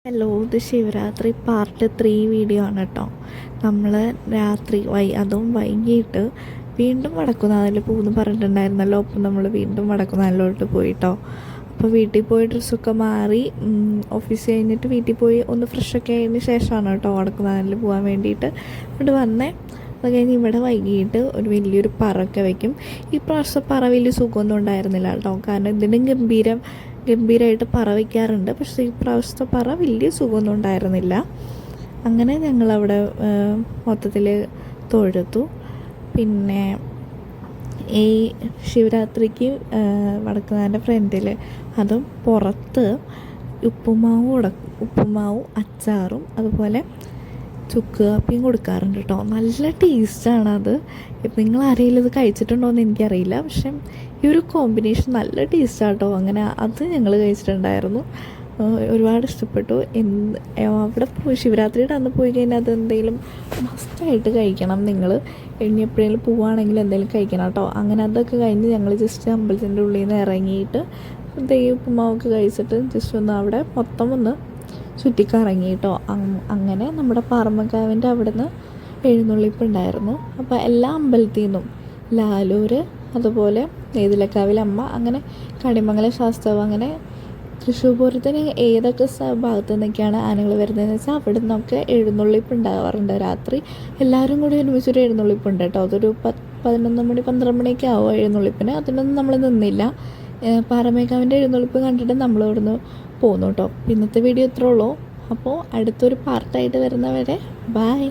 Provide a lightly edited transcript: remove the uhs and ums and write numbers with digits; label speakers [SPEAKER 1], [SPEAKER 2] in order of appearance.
[SPEAKER 1] Hello, ഇത് Shivaratri part 3 video ആണ് കേട്ടോ. നമ്മൾ രാത്രി അതും വൈകിട്ട് വീണ്ടും വടക്കുന്നാഥിൽ പോകുമെന്ന് പറഞ്ഞിട്ടുണ്ടായിരുന്നല്ലോ. അപ്പം നമ്മൾ വീണ്ടും വടക്കുന്നാഥിലോട്ട് പോയിട്ടോ. അപ്പോൾ വീട്ടിൽ പോയി ഡ്രസ്സൊക്കെ മാറി ഓഫീസ് കഴിഞ്ഞിട്ട് വീട്ടിൽ പോയി ഒന്ന് ഫ്രഷൊക്കെ ആയതിന് ശേഷമാണ് കേട്ടോ വടക്കുന്നാഥിൽ പോകാൻ വേണ്ടിയിട്ട് ഇവിടെ വന്നേ. അത് കഴിഞ്ഞ് ഇവിടെ വൈകിട്ട് ഒരു വലിയൊരു പറയൊക്കെ വയ്ക്കും. ഈ പ്രാവശ്യത്തെ പറ വലിയ സുഖമൊന്നും ഉണ്ടായിരുന്നില്ല കേട്ടോ. കാരണം ഇതിനും ഗംഭീരമായിട്ട് പറ വയ്ക്കാറുണ്ട്. പക്ഷേ ഈ പ്രാവശ്യത്തെ പറ വലിയ സുഖമൊന്നും ഉണ്ടായിരുന്നില്ല. അങ്ങനെ ഞങ്ങളവിടെ മൊത്തത്തിൽ തൊഴുതു. പിന്നെ ഈ ശിവരാത്രിക്ക് വടക്കുന്നാഥൻ്റെ ഫ്രണ്ടിൽ അതും പുറത്ത് ഉപ്പുമാവും അച്ചാറും അതുപോലെ ചുക്ക് കാപ്പിയും കൊടുക്കാറുണ്ട് കേട്ടോ. നല്ല ടേസ്റ്റാണത്. ഇപ്പം നിങ്ങൾ ആരെങ്കിലും ഇത് കഴിച്ചിട്ടുണ്ടോ എന്ന് എനിക്കറിയില്ല. പക്ഷെ ഈ ഒരു കോമ്പിനേഷൻ നല്ല ടേസ്റ്റാണ് കേട്ടോ. അങ്ങനെ അത് ഞങ്ങൾ കഴിച്ചിട്ടുണ്ടായിരുന്നു. ഒരുപാട് ഇഷ്ടപ്പെട്ടു. അവിടെ പോയി ശിവരാത്രിയുടെ അന്ന് പോയി കഴിഞ്ഞാൽ അത് എന്തെങ്കിലും മസ്റ്റായിട്ട് കഴിക്കണം. നിങ്ങൾ ഇനി എപ്പോഴെങ്കിലും പോവുകയാണെങ്കിൽ എന്തെങ്കിലും കഴിക്കണം കേട്ടോ. അങ്ങനെ അതൊക്കെ കഴിഞ്ഞ് ഞങ്ങൾ ജസ്റ്റ് അമ്പലത്തിൻ്റെ ഉള്ളിൽ നിന്ന് ഇറങ്ങിയിട്ട് ഉപ്പുമാവൊക്കെ കഴിച്ചിട്ട് ജസ്റ്റ് ഒന്ന് അവിടെ മൊത്തം ഒന്ന് ചുറ്റിക്കറങ്ങി കേട്ടോ. അങ്ങനെ നമ്മുടെ പാറമക്കാവിൻ്റെ അവിടെ നിന്ന് എഴുന്നള്ളിപ്പുണ്ടായിരുന്നു. അപ്പോൾ എല്ലാ അമ്പലത്തിൽ നിന്നും ലാലൂർ, അതുപോലെ നെയ്തിലക്കാവിലമ്മ, അങ്ങനെ കണിമംഗലം ശാസ്താവ്, അങ്ങനെ തൃശ്ശൂർ പൂരത്തിന് ഏതൊക്കെ ഭാഗത്തു നിന്നൊക്കെയാണ് ആനകൾ വരുന്നതെന്ന് വെച്ചാൽ അവിടെ നിന്നൊക്കെ എഴുന്നള്ളിപ്പ് ഉണ്ടാവാറുണ്ട്. രാത്രി എല്ലാവരും കൂടി ഒരുമിച്ചൊരു എഴുന്നള്ളിപ്പുണ്ട് കേട്ടോ. അതൊരു 11 മണി 12 മണിയൊക്കെ ആവും എഴുന്നള്ളിപ്പിന്. അതിനൊന്നും നമ്മൾ നിന്നില്ല. പാറമേക്കാവിൻ്റെ എഴുന്നള്ളിപ്പ് കണ്ടിട്ട് നമ്മൾ ഇവിടുന്ന് പോന്നു കേട്ടോ. ഇന്നത്തെ വീഡിയോ ഇത്രേ ഉള്ളൂ. അപ്പോൾ അടുത്തൊരു പാർട്ടായിട്ട് വരുന്നവരെ ബൈ.